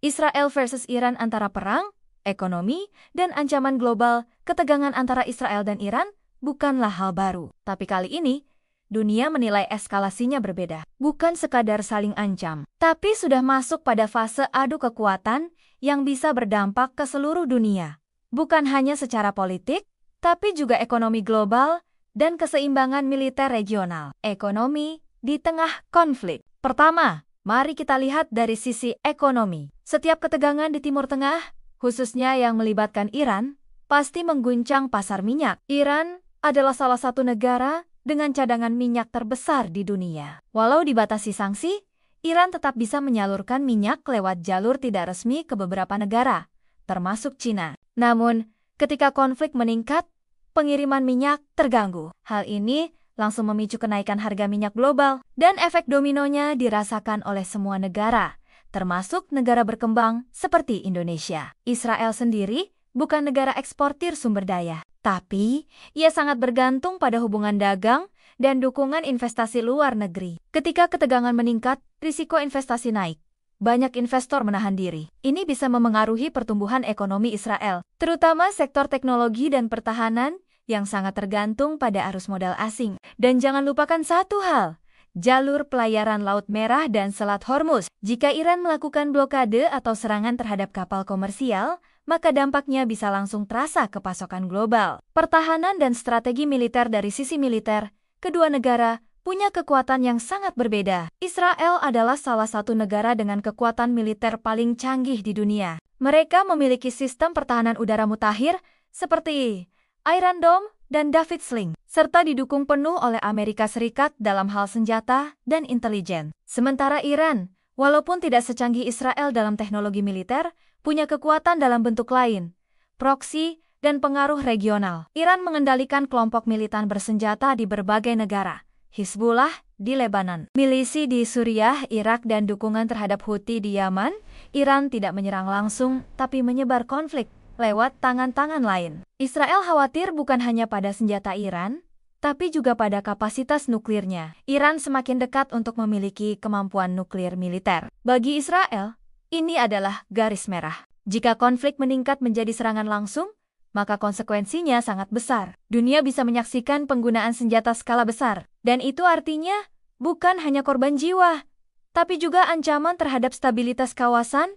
Israel versus Iran antara perang, ekonomi, dan ancaman global. Ketegangan antara Israel dan Iran bukanlah hal baru. Tapi kali ini, dunia menilai eskalasinya berbeda. Bukan sekadar saling ancam, tapi sudah masuk pada fase adu kekuatan yang bisa berdampak ke seluruh dunia. Bukan hanya secara politik, tapi juga ekonomi global dan keseimbangan militer regional. Ekonomi di tengah konflik. Pertama, mari kita lihat dari sisi ekonomi. Setiap ketegangan di Timur Tengah, khususnya yang melibatkan Iran, pasti mengguncang pasar minyak. Iran adalah salah satu negara dengan cadangan minyak terbesar di dunia. Walau dibatasi sanksi, Iran tetap bisa menyalurkan minyak lewat jalur tidak resmi ke beberapa negara, termasuk Cina. Namun, ketika konflik meningkat, pengiriman minyak terganggu. Hal ini langsung memicu kenaikan harga minyak global, dan efek dominonya dirasakan oleh semua negara, termasuk negara berkembang seperti Indonesia. Israel sendiri bukan negara eksportir sumber daya, tapi ia sangat bergantung pada hubungan dagang dan dukungan investasi luar negeri. Ketika ketegangan meningkat, risiko investasi naik. Banyak investor menahan diri. Ini bisa memengaruhi pertumbuhan ekonomi Israel, terutama sektor teknologi dan pertahanan yang sangat tergantung pada arus modal asing. Dan jangan lupakan satu hal, jalur pelayaran Laut Merah dan Selat Hormuz. Jika Iran melakukan blokade atau serangan terhadap kapal komersial, maka dampaknya bisa langsung terasa ke pasokan global. Pertahanan dan strategi militer. Dari sisi militer, kedua negara punya kekuatan yang sangat berbeda. Israel adalah salah satu negara dengan kekuatan militer paling canggih di dunia. Mereka memiliki sistem pertahanan udara mutakhir seperti Iron Dome dan David Sling, serta didukung penuh oleh Amerika Serikat dalam hal senjata dan intelijen. Sementara Iran, walaupun tidak secanggih Israel dalam teknologi militer, punya kekuatan dalam bentuk lain, proksi, dan pengaruh regional. Iran mengendalikan kelompok militan bersenjata di berbagai negara, Hizbullah di Lebanon, milisi di Suriah, Irak, dan dukungan terhadap Houthi di Yaman. Iran tidak menyerang langsung, tapi menyebar konflik lewat tangan-tangan lain. Israel khawatir bukan hanya pada senjata Iran, tapi juga pada kapasitas nuklirnya. Iran semakin dekat untuk memiliki kemampuan nuklir militer. Bagi Israel, ini adalah garis merah. Jika konflik meningkat menjadi serangan langsung, maka konsekuensinya sangat besar. Dunia bisa menyaksikan penggunaan senjata skala besar. Dan itu artinya bukan hanya korban jiwa, tapi juga ancaman terhadap stabilitas kawasan,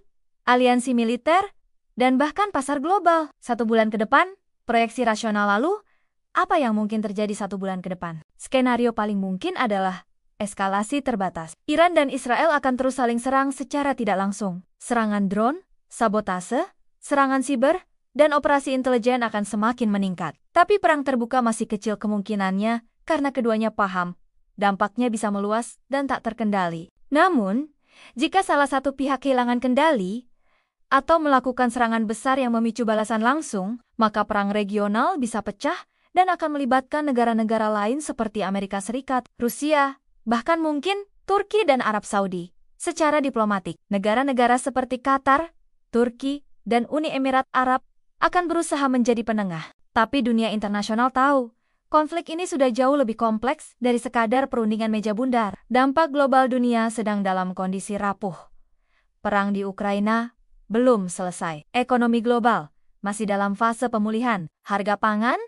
aliansi militer, dan bahkan pasar global. 1 bulan ke depan, proyeksi rasional lalu, apa yang mungkin terjadi 1 bulan ke depan? Skenario paling mungkin adalah eskalasi terbatas. Iran dan Israel akan terus saling serang secara tidak langsung. Serangan drone, sabotase, serangan siber, dan operasi intelijen akan semakin meningkat. Tapi perang terbuka masih kecil kemungkinannya karena keduanya paham dampaknya bisa meluas dan tak terkendali. Namun, jika salah satu pihak kehilangan kendali atau melakukan serangan besar yang memicu balasan langsung, maka perang regional bisa pecah dan akan melibatkan negara-negara lain seperti Amerika Serikat, Rusia, bahkan mungkin Turki dan Arab Saudi. Secara diplomatik, negara-negara seperti Qatar, Turki, dan Uni Emirat Arab akan berusaha menjadi penengah. Tapi dunia internasional tahu, konflik ini sudah jauh lebih kompleks dari sekadar perundingan meja bundar. Dampak global dunia sedang dalam kondisi rapuh. Perang di Ukraina belum selesai. Ekonomi global masih dalam fase pemulihan. Harga pangan,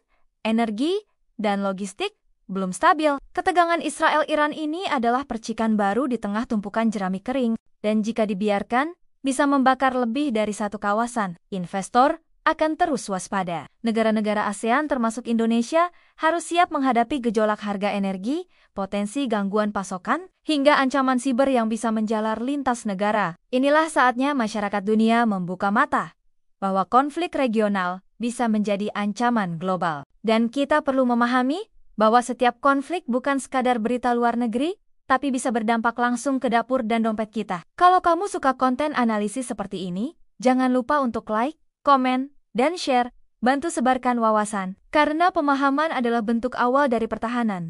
energi, dan logistik belum stabil. Ketegangan Israel-Iran ini adalah percikan baru di tengah tumpukan jerami kering. Dan jika dibiarkan, bisa membakar lebih dari satu kawasan. Investor akan terus waspada. Negara-negara ASEAN termasuk Indonesia harus siap menghadapi gejolak harga energi, potensi gangguan pasokan, hingga ancaman siber yang bisa menjalar lintas negara. Inilah saatnya masyarakat dunia membuka mata bahwa konflik regional bisa menjadi ancaman global. Dan kita perlu memahami bahwa setiap konflik bukan sekadar berita luar negeri, tapi bisa berdampak langsung ke dapur dan dompet kita. Kalau kamu suka konten analisis seperti ini, jangan lupa untuk like, komen, dan share. Bantu sebarkan wawasan, karena pemahaman adalah bentuk awal dari pertahanan.